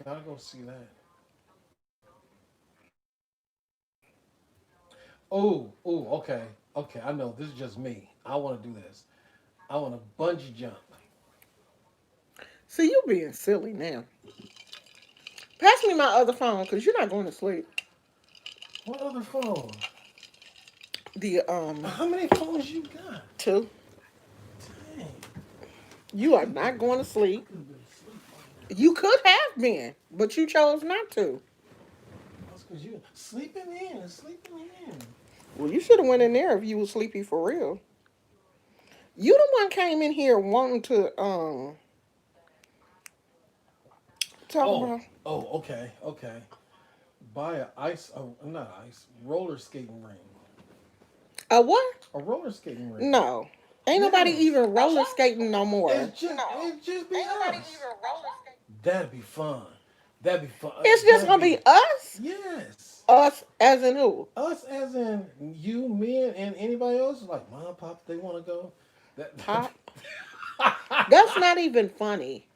gotta go see that. Oh, oh, okay, okay. I know this is just me. I want to do this. I want to bungee jump. See, you being silly now. Pass me my other phone because you're not going to sleep. What other phone? The How many phones you got? two. Dang, You I are could have been. not going to I sleep. could have been asleep right now. You could have been, but you chose not to. That's because you sleeping in, sleeping in. Well, you should have went in there if you was sleepy for real. You the one came in here wanting to talk Oh, about oh, okay, okay. Buy a ice, not ice, roller skating ring. a what? A roller skating ring. No, ain't nobody Yes. even roller skating no more. It just be us. That'd be fun. That'd be fun. It's just That'd gonna be be us. yes. Us as in who? Us as in you, me, and anybody else. Like mom, pop, they want to go. That. Pop. That's not even funny.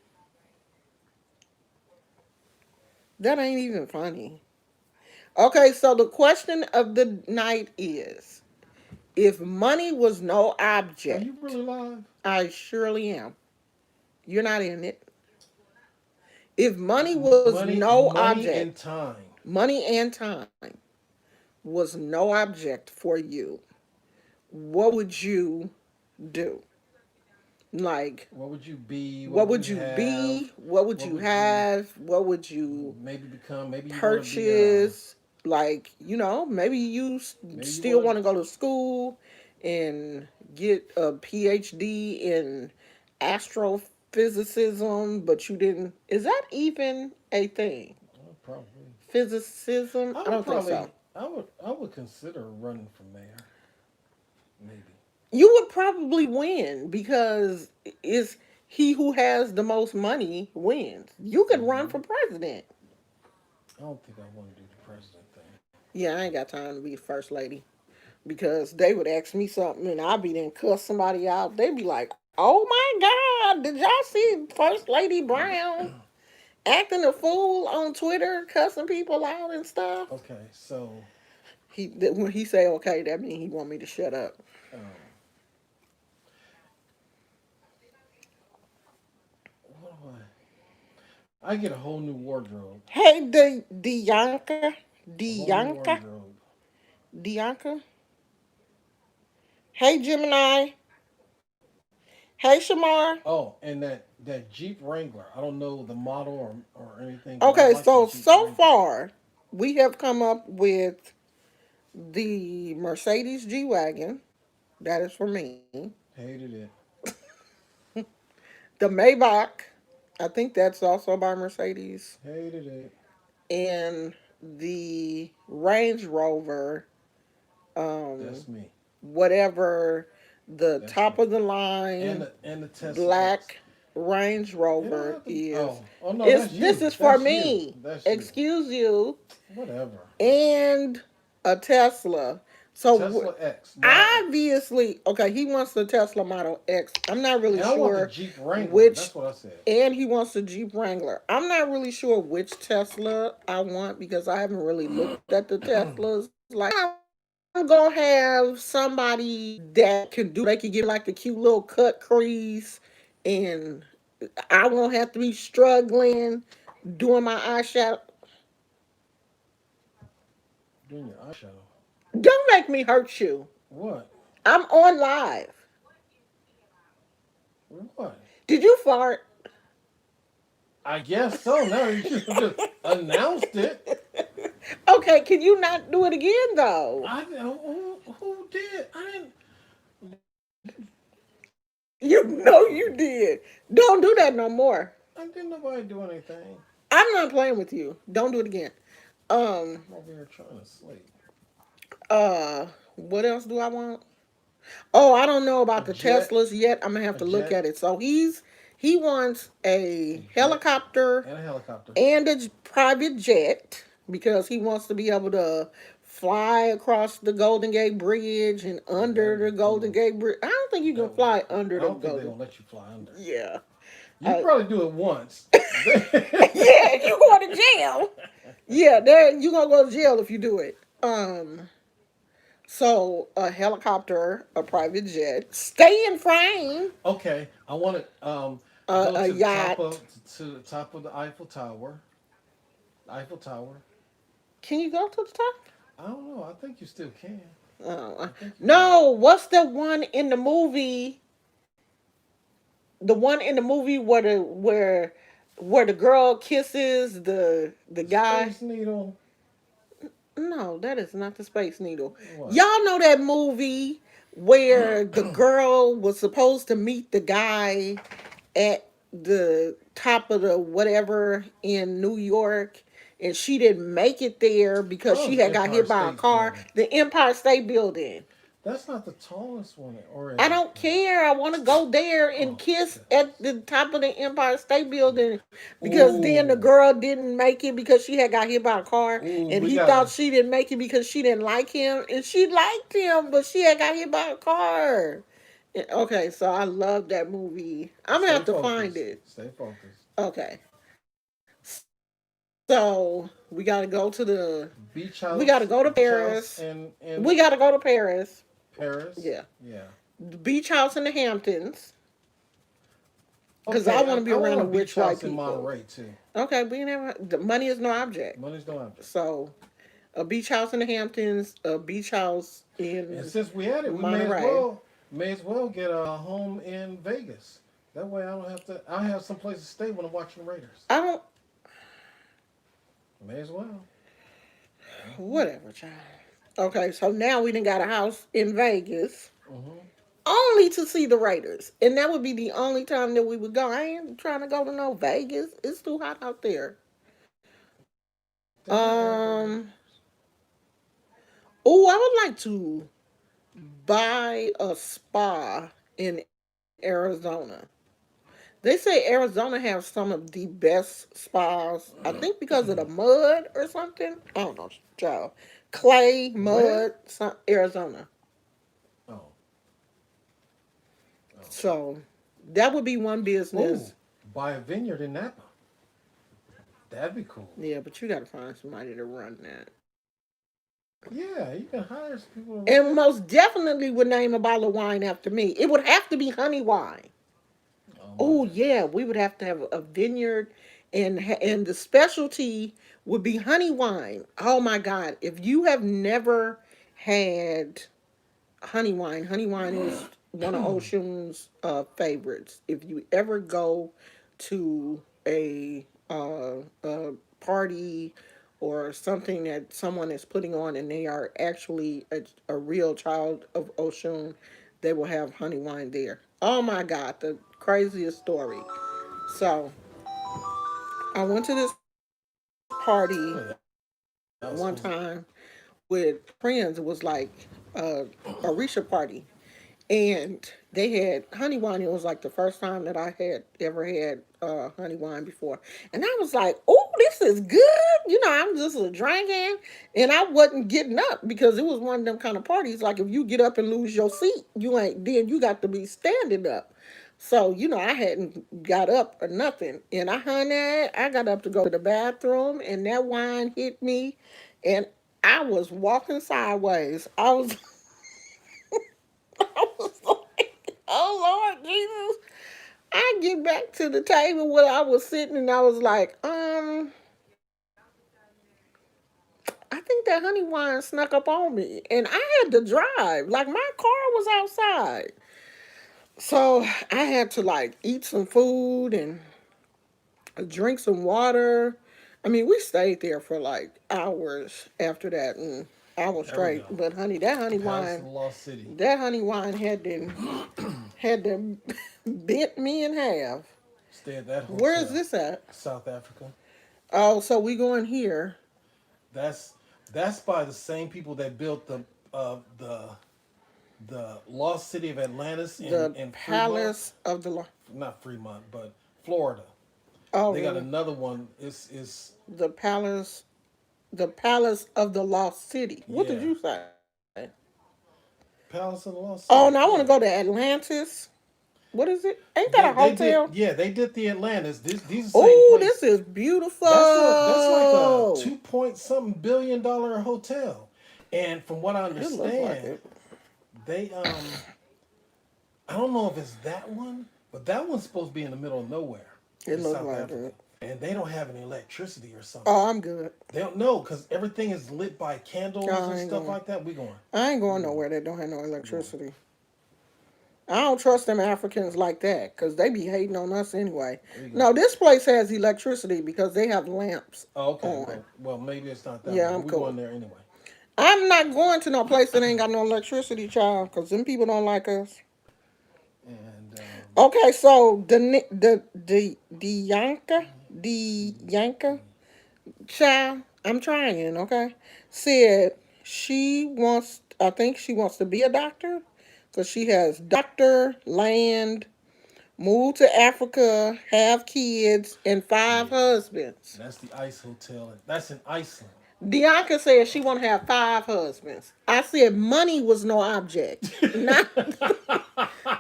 That ain't even funny. Okay, so the question of the night is: if money was no Are you really object, live? I surely am. You're not in it. If money was no Money, object, and time. money and time was no object for you, what would you do? Like, What would you be? What what would you would you have? be? What would What you would you have? What would you maybe become? Maybe you want to be. purchase? Like, maybe you Maybe you still want want to go to school and get a PhD in astrophysicism, but you didn't. Is that even a thing? probably. Physicism? I I would don't think probably. so. I would consider running for mayor. Maybe. You would probably win because it's he who has the most money wins. You could run Hmm. for president. I don't think I want to do the president thing. Yeah, I ain't got time to be first lady because they would ask me something and I'd be then cuss somebody out. They'd be like, "Oh my God, did y'all see First Lady Brown acting a fool on Twitter, cussing people out and stuff?" Okay, so When he say okay, that means he want me to shut up. um, what do I get a whole new wardrobe. Hey, Dianca, A whole new Dianca, wardrobe. Dianca. Hey, Gemini. Hey, Shamar. Oh, and that Jeep Wrangler. I don't know the model or anything, but I Okay, like the Jeep so Wrangler. far we have come up with the Mercedes G Wagon. That is for me. Hated it. The Maybach. I think that's also by Mercedes. Hated it. And the Range Rover, um, That's me. whatever the That's top me. of the And line the Tesla X. black Range It don't Rover have to. is. Oh no, It's that's this you. is for That's you. me. That's you. Excuse you. Whatever. And a Tesla. So Tesla X, Model X. obviously, okay, he wants the Tesla Model X. I'm not really And I want the sure Jeep Wrangler. which, That's what I said. and he wants the Jeep Wrangler. I'm not really sure which Tesla I want because I haven't really looked at the Teslas. Like, I'm gonna have somebody that can do. They can give me like the cute little cut crease, and I won't have to be struggling doing my eyeshadow. Doing your eyeshadow. Don't make me hurt you. What? I'm on live. What? Did you fart? I guess so. Now you should have just announced it. Okay, can you not do it again though? I who did? I didn't. You know you did. Don't do that no more. I didn't nobody do anything. I'm not playing with you. Don't do it again. Um, I'm over here trying to sleep. what else do I want? Oh, I don't know A about the jet. Teslas yet. I'm gonna have A to look jet. at it. So he wants A a jet helicopter and a helicopter. and a private jet because he wants to be able to fly across the Golden Gate Bridge and under That'd the be Golden cool. Gate Bridge. I don't think you can That would be fly cool. under I the don't think they're Golden. gonna let you fly under. Yeah. You Uh, probably do it once. yeah, you want to jail. Yeah, there you gonna go to jail if you do it. So a helicopter, a private jet, stay in frame, Okay, I want to go a yacht. to the top of the Eiffel Tower. Eiffel Tower. Can you go to the top? I don't know. I think you still can. Oh, I think you can. no. What's the one in the movie? The one in the movie where the girl kisses the The guy. Space Needle. No, that is not the Space Needle. What? Y'all know that movie where the girl was supposed to meet the guy at the top of the whatever in New York, and she didn't make it there because Oh, she the had got Empire hit by a State car. Building. The Empire State Building. That's not the tallest one, or is I it? don't care. I want to go there and Oh, kiss okay. at the top of the Empire State Building because then the Ooh, girl didn't make it because she had got hit by a car ooh, and we he thought gotta she didn't make it because she didn't like him and she liked him but she had got hit by a car. Okay, so I love that movie. I'm gonna stay have to find focused. it. Stay focused. Okay, so Beach we got to house, go to beach house, Paris. in We got to go to Paris. Paris. Yeah, Yeah. the beach house in the Hamptons because I Okay, want to be I want around a the beach rich white house in people. Monterey too. Okay, we never. The money is no object. Money's no object. So, a beach house in the Hamptons, a beach house And in since we had it, we Monterey. may as well get a home in Vegas. That way, I don't have to. I have some place to stay when I'm watching the Raiders. I don't. May as well. Whatever, child. Okay, so now we done got a house in Vegas Mm-hmm. only to see the Raiders, and that would be the only time that we would go. I ain't trying to go to no Vegas. It's too hot out there. They got air conditioning. Um. Oh, I would like to buy a spa in Arizona. They say Arizona has some of the best spas. I think because of the mud or something. I don't know, child. Clay, Where? mud, Arizona. Oh, oh. So that would be one Ooh, business. buy a vineyard in Napa. That'd be cool. Yeah, but you got to find somebody to run that. Yeah, you can hire some people to run And it. most definitely would name a bottle of wine after me. It would have to be honey wine. Oh my Oh goodness. yeah, we would have to have a vineyard, and the specialty would be honey wine. Oh my God! If you have never had honey wine is one of Ocean's favorites. If you ever go to a party or something that someone is putting on and they are actually a real child of Ocean, they will have honey wine there. Oh my God, the craziest story. So I went to this party Oh, that was one cool. time with friends. It was like a Arisha party, and they had honey wine. It was like the first time that I had ever had honey wine before, and I was like, "Oh, this is good." You know, I'm just a drinking, and I wasn't getting up because it was one of them kind of parties. Like if you get up and lose your seat, you ain't then you got to be standing up. So you know, I hadn't got up or nothing, and I got up to go to the bathroom, and that wine hit me, and I was walking sideways. I was like, oh Lord Jesus. I get back to the table where I was sitting and I was like, I think that honey wine snuck up on me. And I had to drive. Like my car was outside. So I had to like eat some food and drink some water. I mean, we stayed there for like hours after that and I was There we straight. go. But honey, Palace of the Lost City. that honey wine had to bent me in half. Stay at that Where is hotel. this at? South Africa. Oh, so we going here. That's that's by the same people that built the lost city of Atlantis The in Fremont. Palace of the Not Fremont, but Florida. Oh, They got really? another one. It's The Palace the Palace of the Lost City. What did yeah. you say? Palace of the Lost Oh, City. now I want Yeah. to go to Atlantis. What is it? Ain't that They a they did hotel? yeah, they did the Atlantis. These are the same Oh, this place. is beautiful. That's $2.something billion hotel. And from what I It looks like understand, it. they I don't know if it's that one, but that one's supposed to be in the middle of nowhere It in looks South like Africa. it. And they don't have any electricity or something. Oh, I'm good. They don't know because everything is lit by candles I and ain't stuff going. like that. We going. I ain't We going going. nowhere that don't have no We going. electricity. I don't trust them Africans like that because they be hating on us anyway. We going. No, this place has electricity because they have lamps Oh, okay. on. Well, maybe it's not that Yeah, one, but I'm we cool. going there anyway. I'm not going to no place that ain't got no electricity, child, because them people don't like us. And Okay, so the Yanka child, I'm trying. Okay, said she wants. I think she wants to be a doctor because she has doctor land, moved to Africa, have kids, and yeah, 5 husbands. that's the Ice Hotel. That's in Iceland. Bianca said she want to have 5 husbands. I said money was no object. Not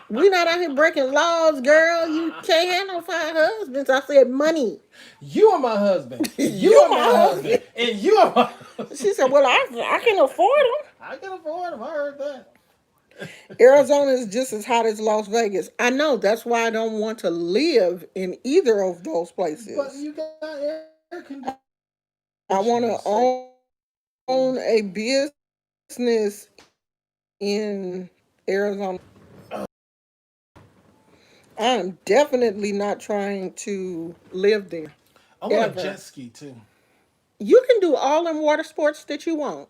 we not out here breaking laws, girl. You can't have no 5 husbands. I said money. You are my husband. You You are my my husband. husband. And you are my She husband. said, "Well, I can afford them." I can afford him. I heard that. Arizona is just as hot as Las Vegas. I know. That's why I don't want to live in either of those But places. you got air I want conditioning, to so own a business in Arizona. I'm definitely not trying to live there I want a ever. jet ski too. You can do all them water sports that you want.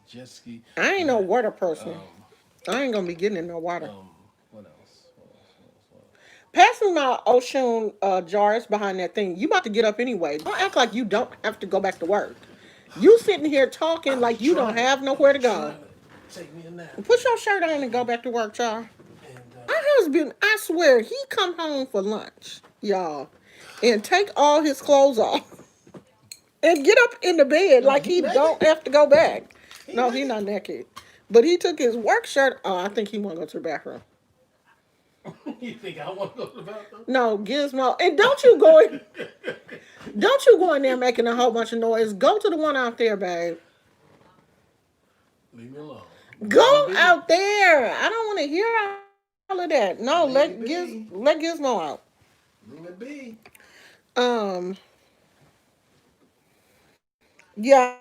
Jet ski. I ain't no That. water person. Um. I ain't gonna be getting in no water. What else? What else? What else? What else? Pass me my Ocean jars behind that thing. You about to get up anyway. Don't act like you don't have to go back to work. You sitting here talking I'm like you don't trying. have nowhere to go. Trying to take me a nap. Put your shirt on and go back to work, y'all. And My husband, I swear, he come home for lunch, y'all, and take all his clothes off and get up in the bed no, like he he naked. don't have to go back. He No, he naked. not naked. But he took his work shirt. Oh, I think he want to go to the bathroom. You think I want to go to the bathroom? No, Gizmo. And don't you go in there making a whole bunch of noise. Go to the one out there, babe. Leave me alone. Leave me Go be. out there. I don't want to hear all of that. No, Leave me be. let Gizmo out. Leave me be. Um, yeah.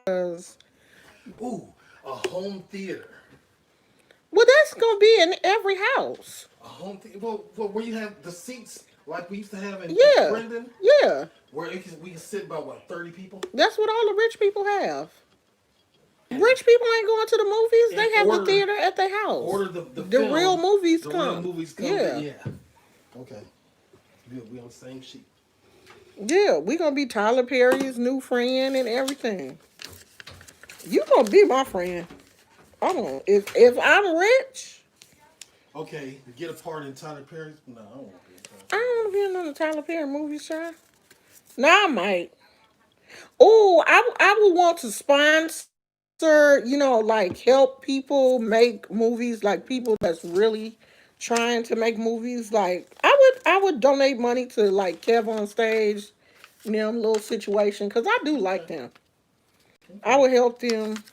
Ooh, a home theater. Well, that's gonna be in every house. A home theater. Well, where you have the seats like we used to have in Yeah, Brendan, yeah. where we can sit about what 30 people, That's what all the rich people have. Rich people ain't going to the movies. and They have the theater at their house. order the The film. real movies The real come. movies come. Yeah, Yeah. Okay. Good. We on the same sheet. yeah. We gonna be Tyler Perry's new friend and everything. You gonna be my friend. I'm gonna, if I'm rich, Okay. Get a part in Tyler Perry's. No, I don't want to be in Tyler I Perry's don't want to movie. be in another Tyler Perry movie, sir. Now I might. Oh, I would want to sponsor, like help people make movies, like people that's really trying to make movies. Like I would donate money to like Kev on stage, them little situation because I do like Okay. them. I Okay. would help them,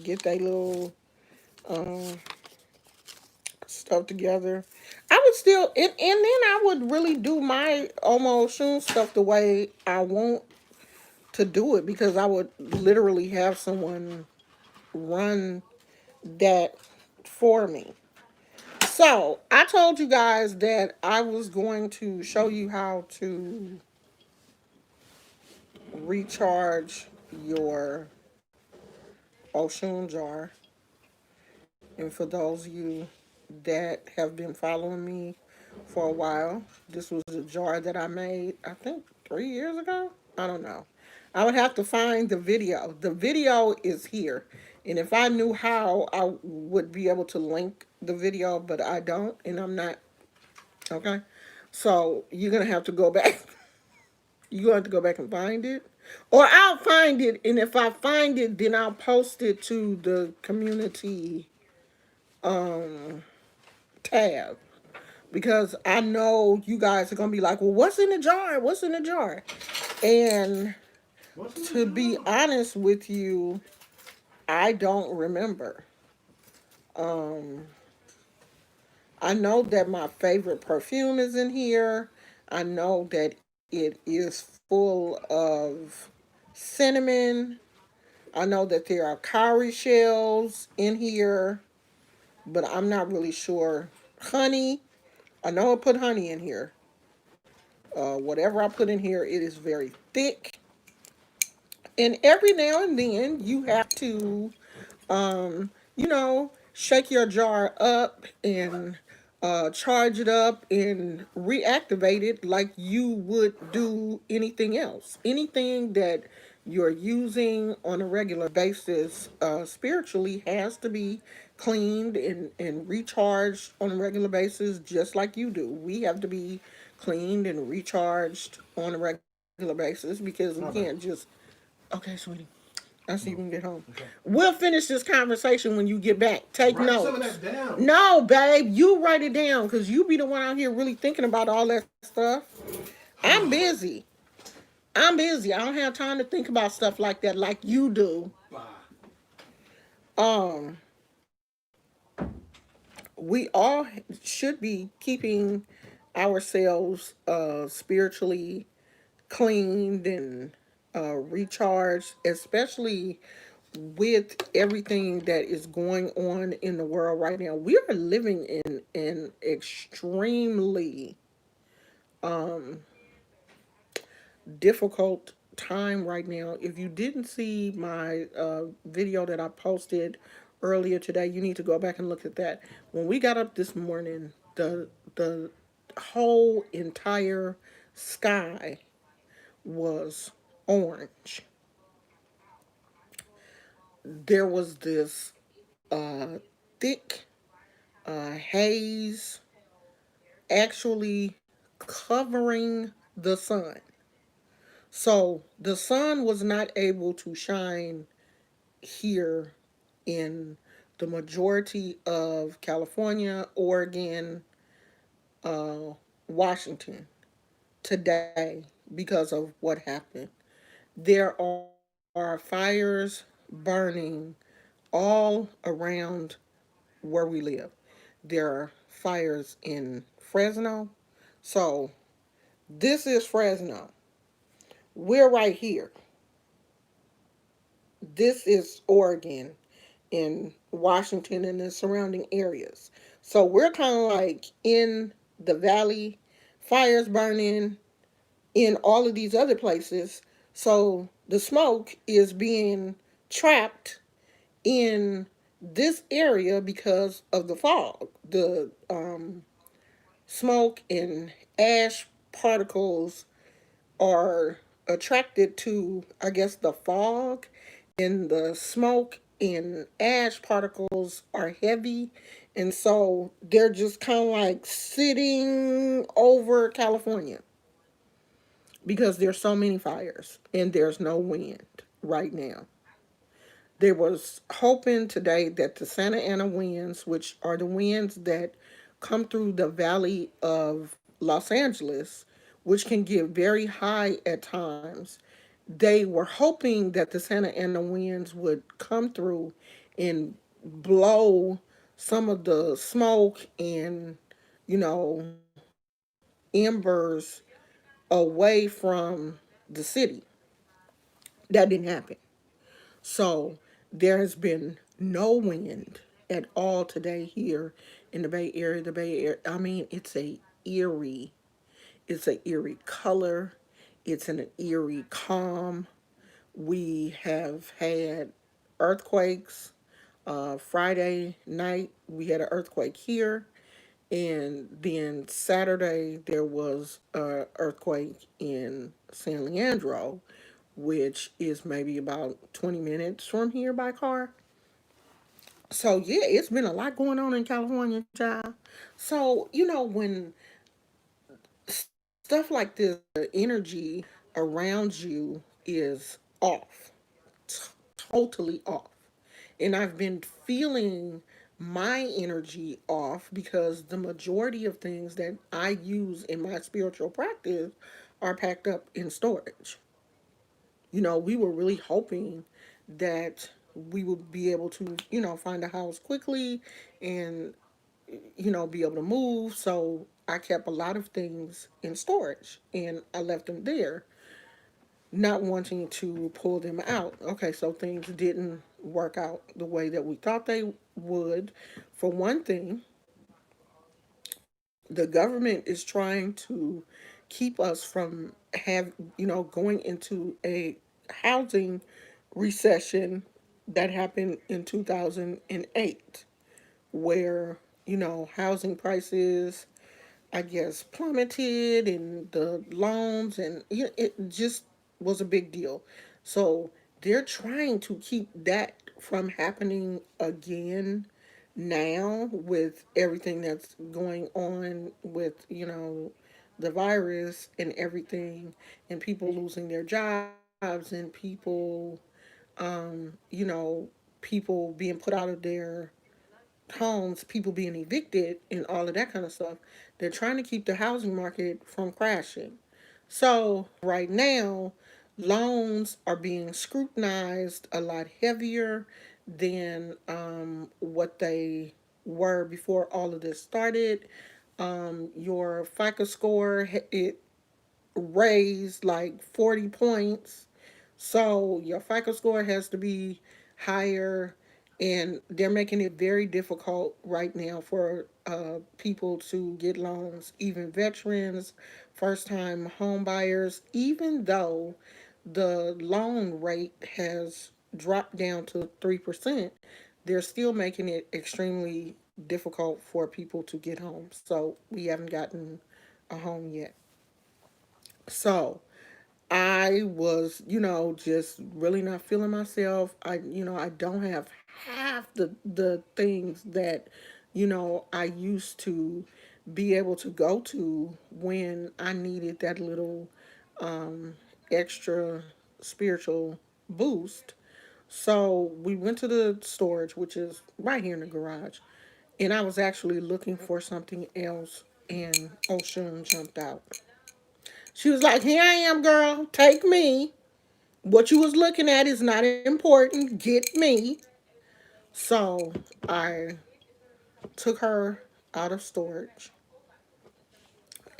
get their little um, stuff together. I would still, and then I would really do my almost Shun stuff the way I want to do it because I would literally have someone run that for me. So I told you guys that I was going to show you how to recharge your Oshun jar. And for those of you that have been following me for a while, this was a jar that I made, I think 3 years ago. I don't know. I would have to find the video. The video is here. And if I knew how, I would be able to link the video, but I don't, and I'm not. Okay? So you're going to have to go back. You're going to have to go back and find it. Or I'll find it, and if I find it, then I'll post it to the community um, tab. Because I know you guys are going to be like, well, what's in the jar? What's in the jar? And What's in the To be jar? honest with you, I don't remember. Um, I know that my favorite perfume is in here. I know that it is full of cinnamon. I know that there are cowrie shells in here, but I'm not really sure. Honey, I know I put honey in here. Whatever I put in here, it is very thick. And every now and then, you have to shake your jar up and charge it up and reactivate it like you would do anything else. Anything that you're using on a regular basis spiritually has to be cleaned and recharged on a regular basis, just like you do. We have to be cleaned and recharged on a regular basis because we My bad. can't just, okay, sweetie. I see you No. can get home. Okay. We'll finish this conversation when you get back. Take Write some of notes. that down. No, babe, you write it down because you be the one out here really thinking about all that stuff. I'm busy. I'm busy. I don't have time to think about stuff like that like you do. Bye. Um, we all should be keeping ourselves spiritually cleaned and recharged, especially with everything that is going on in the world right now. We are living in an extremely um, difficult time right now. If you didn't see my video that I posted earlier today, you need to go back and look at that. When we got up this morning, the whole entire sky was orange. There was this thick haze actually covering the sun. So the sun was not able to shine here in the majority of California, Oregon, uh, Washington today because of what happened. There are fires burning all around where we live. There are fires in Fresno. So this is Fresno. We're right here. This is Oregon and Washington and the surrounding areas. So we're kind of like in the valley, fires burning in all of these other places. So the smoke is being trapped in this area because of the fog. The smoke and ash particles are attracted to, I guess, the fog, and the smoke and ash particles are heavy. And so they're just kind of like sitting over California because there's so many fires and there's no wind right now. There was hoping today that the Santa Ana winds, which are the winds that come through the valley of Los Angeles, which can get very high at times, they were hoping that the Santa Ana winds would come through and blow some of the smoke and, you know, embers away from the city. That didn't happen. So there has been no wind at all today here in the Bay Area. The Bay Area, I mean, it's a eerie color. It's an eerie calm. We have had earthquakes. Friday night we had an earthquake here, and then Saturday there was an earthquake in San Leandro, which is maybe about 20 minutes from here by car. So yeah, it's been a lot going on in California, child. So when stuff like this, the energy around you is off, totally off. And I've been feeling my energy off because the majority of things that I use in my spiritual practice are packed up in storage. We were really hoping that we would be able to, find a house quickly and, be able to move. So I kept a lot of things in storage and I left them there, not wanting to pull them out. Okay, so things didn't work out the way that we thought they would. For one thing, the government is trying to keep us from going into a housing recession that happened in 2008, where housing prices, I guess, plummeted, and the loans, and it just was a big deal. So they're trying to keep that from happening again now, with everything that's going on with, the virus and everything, and people losing their jobs, and you know, people being put out of their homes, people being evicted, and all of that kind of stuff. They're trying to keep the housing market from crashing. So, right now, loans are being scrutinized a lot heavier than what they were before all of this started. Your FICO score, it raised like 40 points. So your FICO score has to be higher, and they're making it very difficult right now for people to get loans, even veterans, first time home buyers, even though the loan rate has dropped down to 3%, they're still making it extremely difficult for people to get homes. So we haven't gotten a home yet. So I was, just really not feeling myself. I don't have half the things that, I used to be able to go to when I needed that little extra spiritual boost. So we went to the storage, which is right here in the garage, and I was actually looking for something else, and Ocean jumped out. She was like, "Here I am, girl. Take me. What you was looking at is not important. Get me." So I took her out of storage.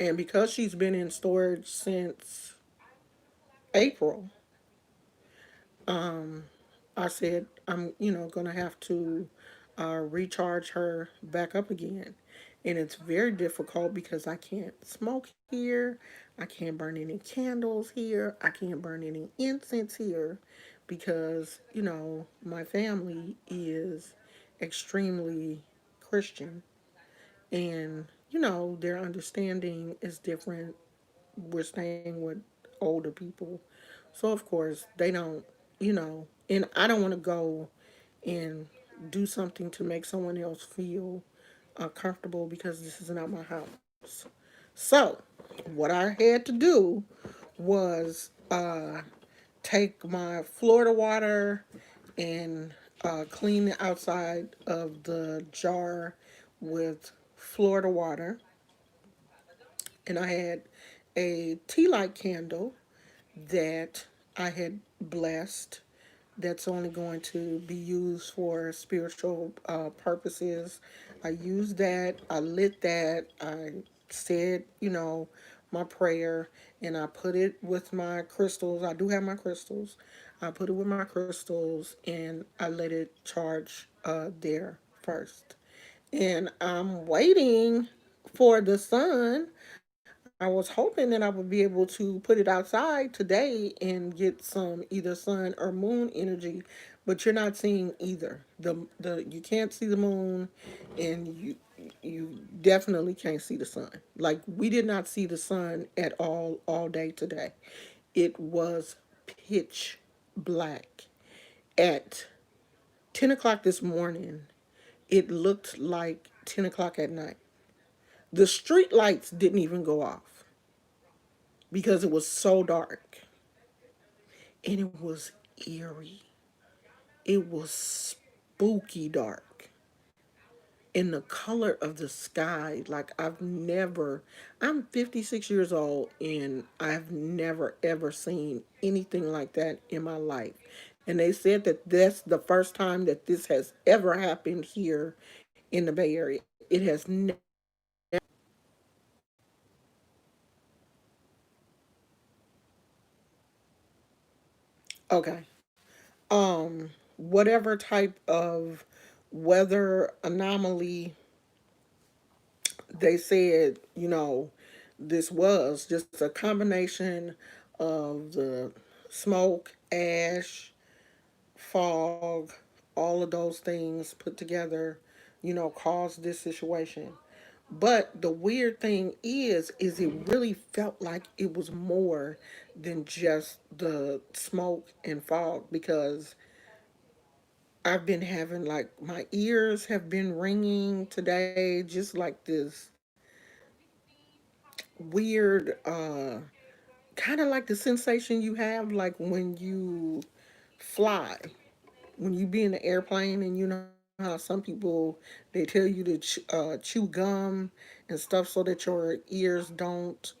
And because she's been in storage since April, um, I said I'm, gonna have to recharge her back up again. And it's very difficult because I can't smoke here, I can't burn any candles here, I can't burn any incense here because, my family is extremely Christian, and, their understanding is different. We're staying with older people. So, of course, they don't, and I don't want to go and do something to make someone else feel comfortable because this is not my house. So, what I had to do was take my Florida water and clean the outside of the jar with Florida water. And I had a tea light candle that I had blessed, that's only going to be used for spiritual purposes. I used that, I lit that, I said, my prayer, and I put it with my crystals. I do have my crystals. I put it with my crystals and I let it charge there first. And I'm waiting for the sun. I was hoping that I would be able to put it outside today and get some either sun or moon energy, but you're not seeing either. The You can't see the moon, and you definitely can't see the sun. Like, we did not see the sun at all day today. It was pitch black at 10 o'clock this morning. It looked like 10 o'clock at night. The street lights didn't even go off because it was so dark, and it was eerie. It was spooky dark. in the color of the sky. Like I'm 56 years old and I've never ever seen anything like that in my life. And they said that that's the first time that this has ever happened here in the Bay Area. It has never. Okay. Whatever type of weather anomaly they said, this was just a combination of the smoke, ash, fog, all of those things put together, caused this situation. But the weird thing is it really felt like it was more than just the smoke and fog because I've been having like my ears have been ringing today, just like this weird kind of like the sensation you have like when you fly, when you be in the airplane and you know how some people they tell you to chew gum and stuff so that your ears don't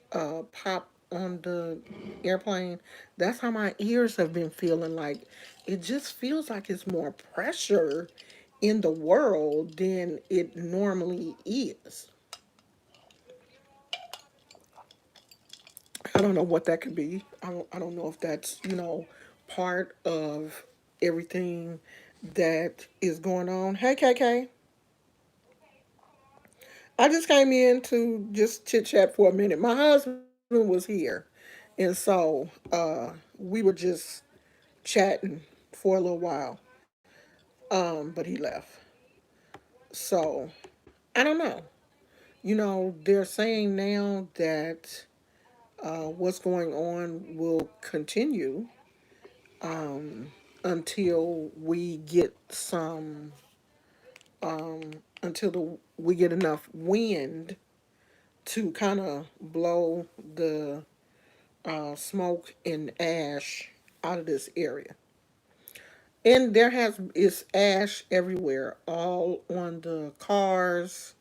pop on the airplane. That's how my ears have been feeling. Like it just feels like it's more pressure in the world than it normally is. I don't know what that could be. I don't know if that's, part of everything that is going on. Hey, KK. I just came in to just chit chat for a minute. My husband was here. And so we were just chatting for a little while. But he left. So I don't know. They're saying now that what's going on will continue until we get some we get enough wind to kind of blow the smoke and ash out of this area. And there has is ash everywhere, all on the cars,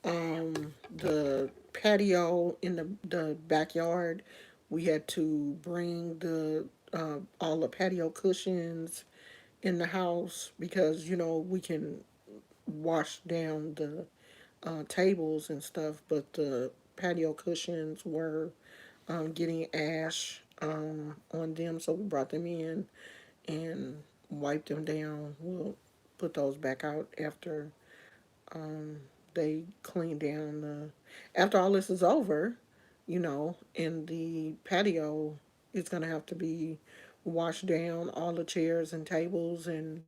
the patio in the backyard. We had to bring the all the patio cushions in the house because we can wash down the tables and stuff, but the patio cushions were getting ash on them, so we brought them in and wiped them down. We'll put those back out after they clean down the. After all this is over, in the patio, it's gonna have to be washed down. All the chairs and tables and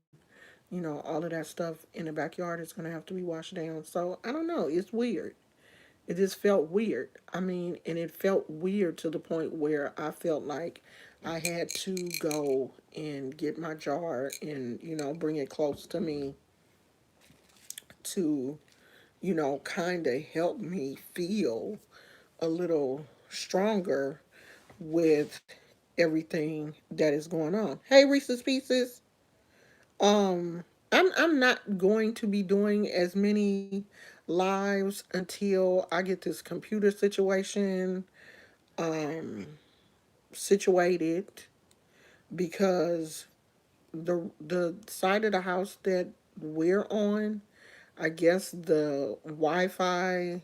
all of that stuff in the backyard is gonna have to be washed down. So I don't know. It's weird. It just felt weird. I mean, and it felt weird to the point where I felt like I had to go and get my jar and, bring it close to me to, kind of help me feel a little stronger with everything that is going on. Hey, Reese's Pieces. I'm not going to be doing as many lives until I get this computer situation um situated because the side of the house that we're on, I guess the Wi-Fi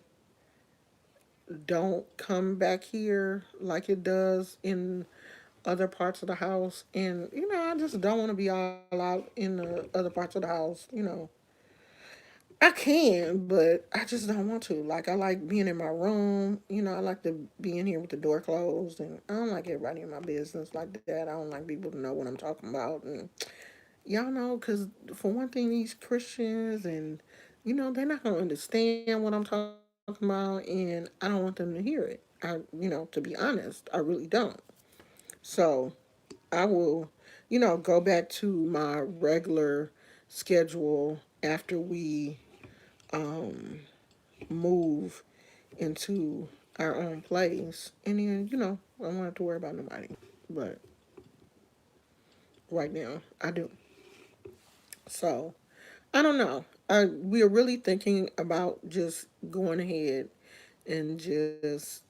don't come back here like it does in other parts of the house, and I just don't want to be all out in the other parts of the house. I can, but I just don't want to. Like, I like being in my room. I like to be in here with the door closed, and I don't like everybody in my business like that. I don't like people to know what I'm talking about. And y'all know, because for one thing, these Christians, and, they're not going to understand what I'm talking about, and I don't want them to hear it. To be honest, I really don't. So I will, go back to my regular schedule after we um, move into our own place. And then, I don't have to worry about nobody. But right now, I do. So, I don't know. we are really thinking about just going ahead and just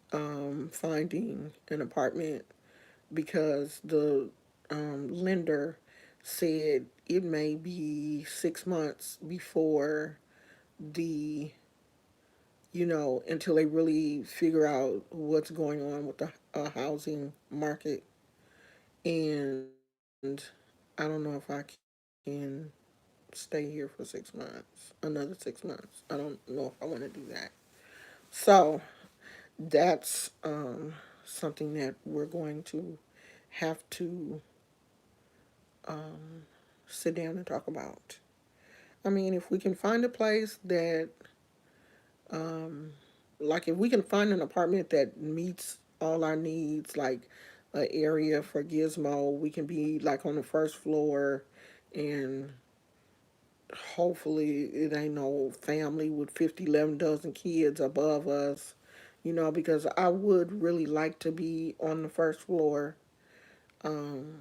finding an apartment because the lender said it may be 6 months before the until they really figure out what's going on with the housing market. And I don't know if I can stay here for 6 months, another 6 months. I don't know if I want to do that. So that's something that we're going to have to sit down and talk about. I mean, if we can find a place that, like, if we can find an apartment that meets all our needs, like an area for Gizmo, we can be like on the first floor, and hopefully it ain't no family with 50, 11 dozen kids above us, because I would really like to be on the first floor. Um,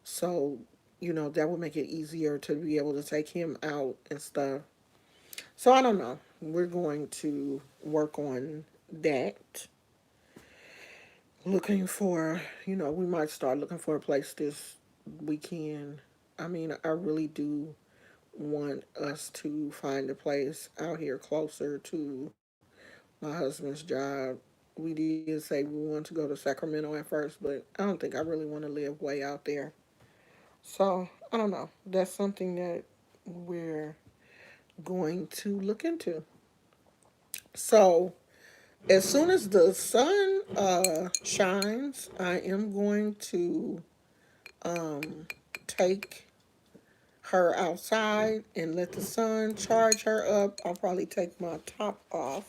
so, that would make it easier to be able to take him out and stuff. So I don't know. We're going to work on that. Looking for, we might start looking for a place this weekend. I mean, I really do want us to find a place out here closer to my husband's job. We did say we want to go to Sacramento at first, but I don't think I really want to live way out there. So I don't know. That's something that we're going to look into. So as soon as the sun shines, I am going to um, take her outside and let the sun charge her up. I'll probably take my top off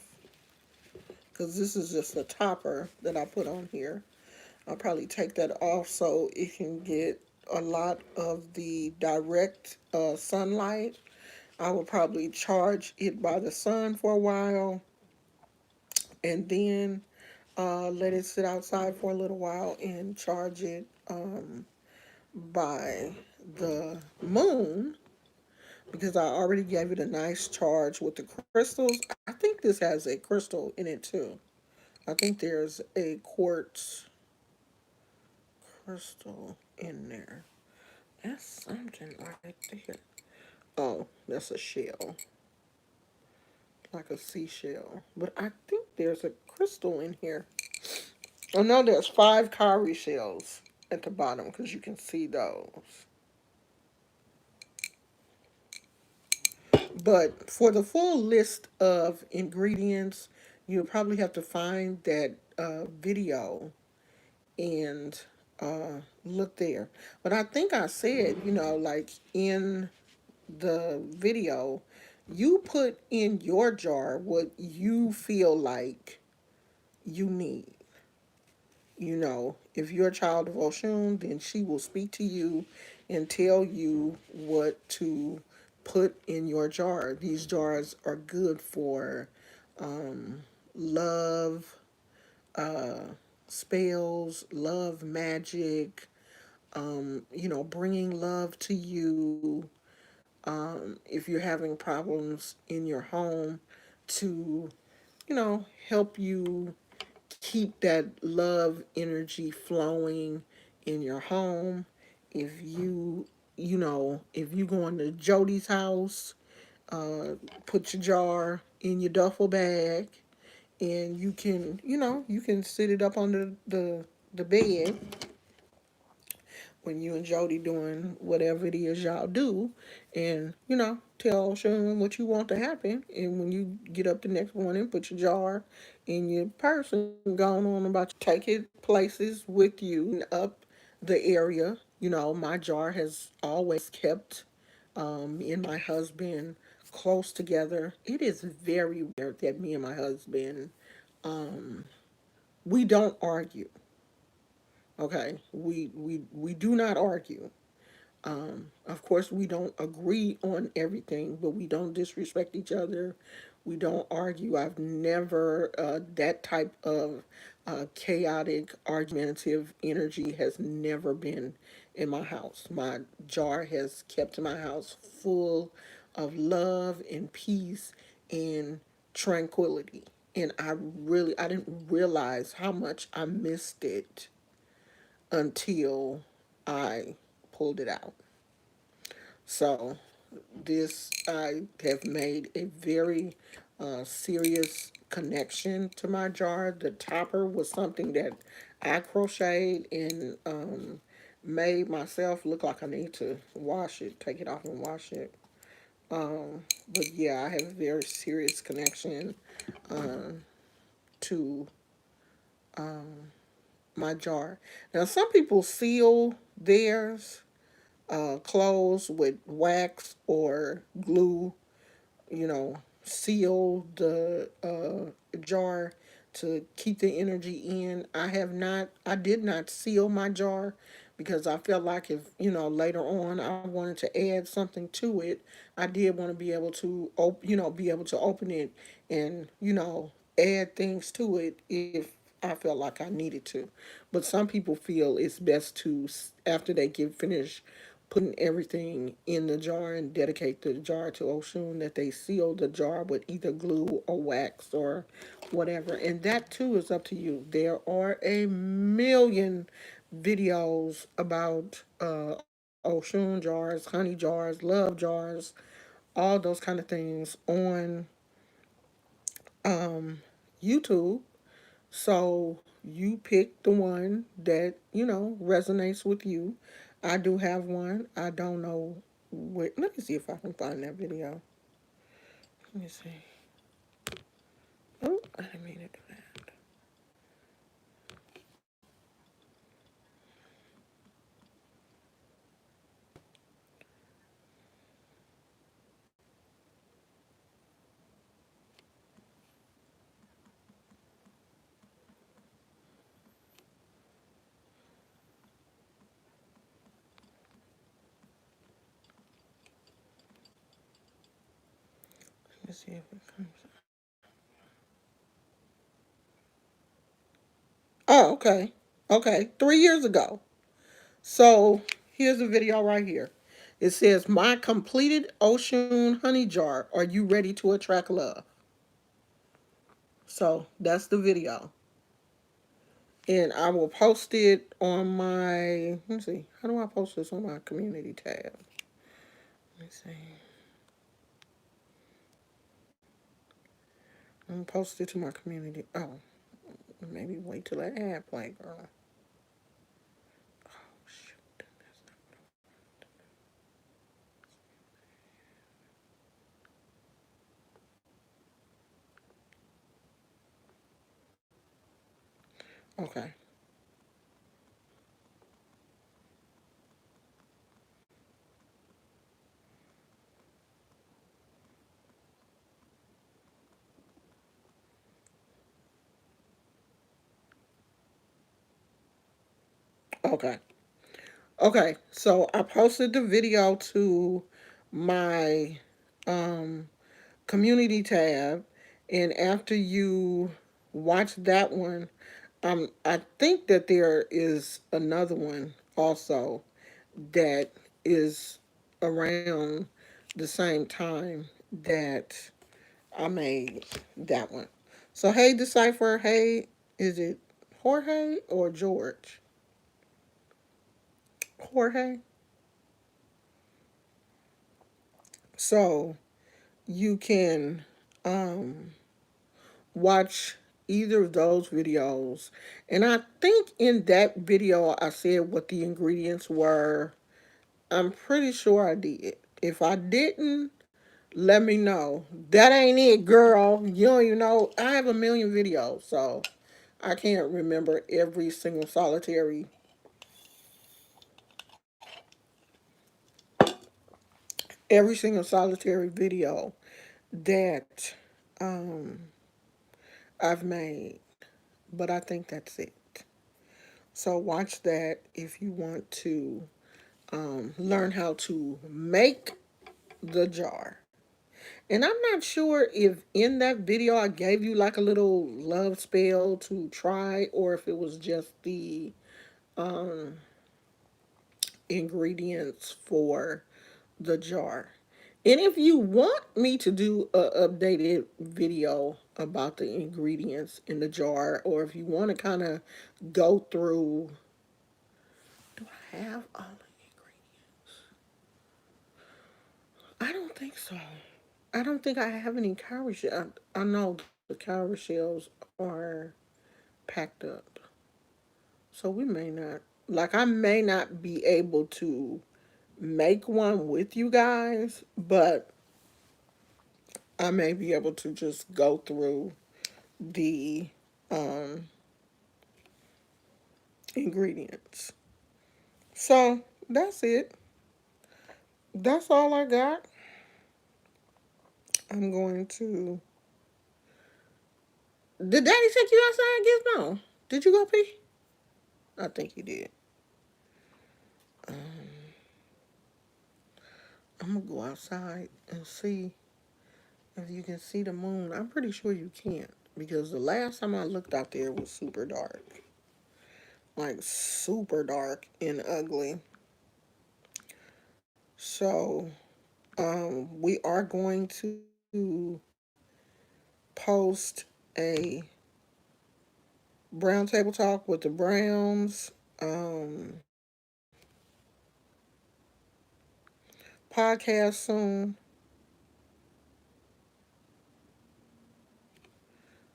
because this is just a topper that I put on here. I'll probably take that off so it can get a lot of the direct sunlight. I will probably charge it by the sun for a while and then let it sit outside for a little while and charge it by the moon because I already gave it a nice charge with the crystals. I think this has a crystal in it too. I think there's a quartz crystal in there. That's something right there. Oh, that's a shell, like a seashell. But I think there's a crystal in here. Oh no, there's 5 cowrie shells at the bottom because you can see those. But for the full list of ingredients, you'll probably have to find that video and look there. But I think I said, like in the video, you put in your jar what you feel like you need. If you're a child of Oshun, then she will speak to you and tell you what to put in your jar. These jars are good for love, uh, spells, love magic, bringing love to you. If you're having problems in your home, to, help you keep that love energy flowing in your home. If if you go into Jody's house, put your jar in your duffel bag, and you can sit it up under the bed when you and Jody doing whatever it is y'all do, and tell Sean what you want to happen. And when you get up the next morning, put your jar in your purse and go on about take it places with you up the area. My jar has always kept me and my husband close together. It is very rare that me and my husband we don't argue. Okay, we do not argue. Of course, we don't agree on everything, but we don't disrespect each other. We don't argue. I've never that type of chaotic, argumentative energy has never been in my house. My jar has kept my house full of love and peace and tranquility. And I didn't realize how much I missed it until I pulled it out. So I have made a very serious connection to my jar. The topper was something that I crocheted and made myself. Look like I need to wash it, take it off and wash it. But yeah, I have a very serious connection to my jar. Now, some people seal theirs closed with wax or glue, seal the jar to keep the energy in. I did not seal my jar because I felt like if, later on I wanted to add something to it, I did want to be able to, be able to open it and, add things to it if I felt like I needed to. But some people feel it's best to, after they get finished putting everything in the jar and dedicate the jar to Oshun, that they seal the jar with either glue or wax or whatever. And that too is up to you. There are a million videos about Oshun jars, honey jars, love jars, all those kind of things on YouTube. So you pick the one that, resonates with you. I do have one. I don't know what. Let me see if I can find that video. Let me see. Oh, I didn't mean to do that. Let me see if it comes up. Oh, okay. Okay. 3 years ago. So here's a video right here. It says, "My completed Oshun honey jar. Are you ready to attract love?" So that's the video. And I will post it on my, let me see, how do I post this on my community tab? Let me see. I'm gonna post it to my community. Oh, maybe wait till that ad play, girl. Oh, shoot. Okay. Okay. Okay. So I posted the video to my um, community tab, and after you watch that one, I think that there is another one also that is around the same time that I made that one. So hey, Decipher, hey, is it Jorge or George? Jorge. So you can um, watch either of those videos, and I think in that video I said what the ingredients were. I'm pretty sure I did. If I didn't, let me know. That ain't it, girl. You don't even know. I have a million videos, so I can't remember every single solitary video that um, I've made. But I think that's it. So watch that if you want to learn how to make the jar. And I'm not sure if in that video I gave you like a little love spell to try, or if it was just the um, ingredients for the jar. And if you want me to do a updated video about the ingredients in the jar, or if you want to kind of go through, do I have all the ingredients? I don't think so. I don't think I have any cowrie shells. I know the cowrie shells are packed up. So we may not, like, I may not be able to make one with you guys, but I may be able to just go through the um, ingredients. So that's it. That's all I got. I'm going to. Did Daddy take you outside, Gizmo? Did you go pee? I think you did. Um, I'm gonna go outside and see if you can see the moon. I'm pretty sure you can't because the last time I looked out there was super dark, like super dark and ugly. So we are going to post a brown table talk with the Browns podcast soon.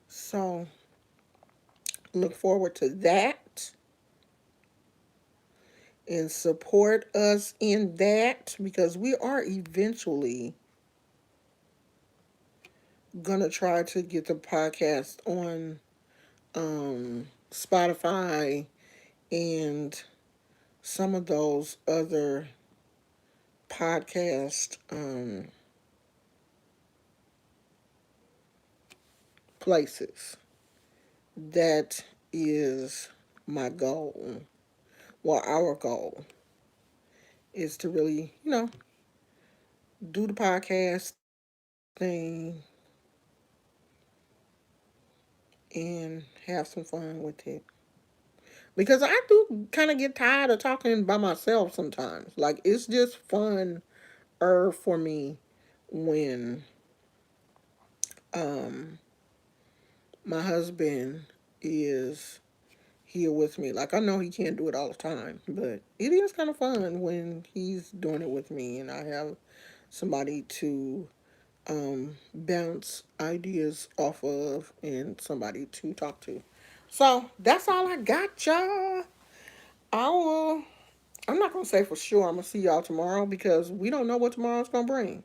So look forward to that and support us in that because we are eventually gonna try to get the podcast on Spotify and some of those other podcast places. That is my goal. Well, our goal is to really, do the podcast thing and have some fun with it. Because I do kind of get tired of talking by myself sometimes. Like, it's just fun for me when um my husband is here with me. Like, I know he can't do it all the time, but it is kind of fun when he's doing it with me and I have somebody to bounce ideas off of and somebody to talk to. So that's all I got, y'all. I will. I'm not gonna say for sure I'm gonna see y'all tomorrow because we don't know what tomorrow's gonna bring.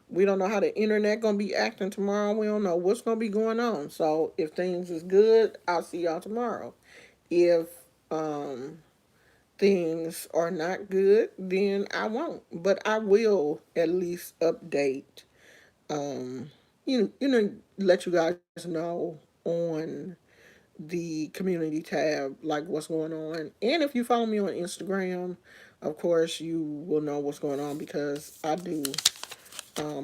We don't know how the internet gonna be acting tomorrow. We don't know what's gonna be going on. So if things is good, I'll see y'all tomorrow. If um things are not good, then I won't. But I will at least update um let you guys know on the community tab like what's going on. And if you follow me on Instagram, of course you will know what's going on because I do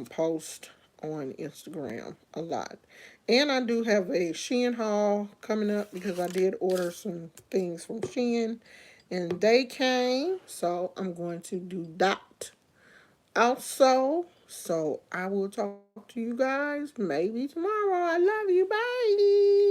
post on Instagram a lot. And I do have a Shein haul coming up because I did order some things from Shein and they came. So I'm going to do that also. So I will talk to you guys maybe tomorrow. I love you. Bye.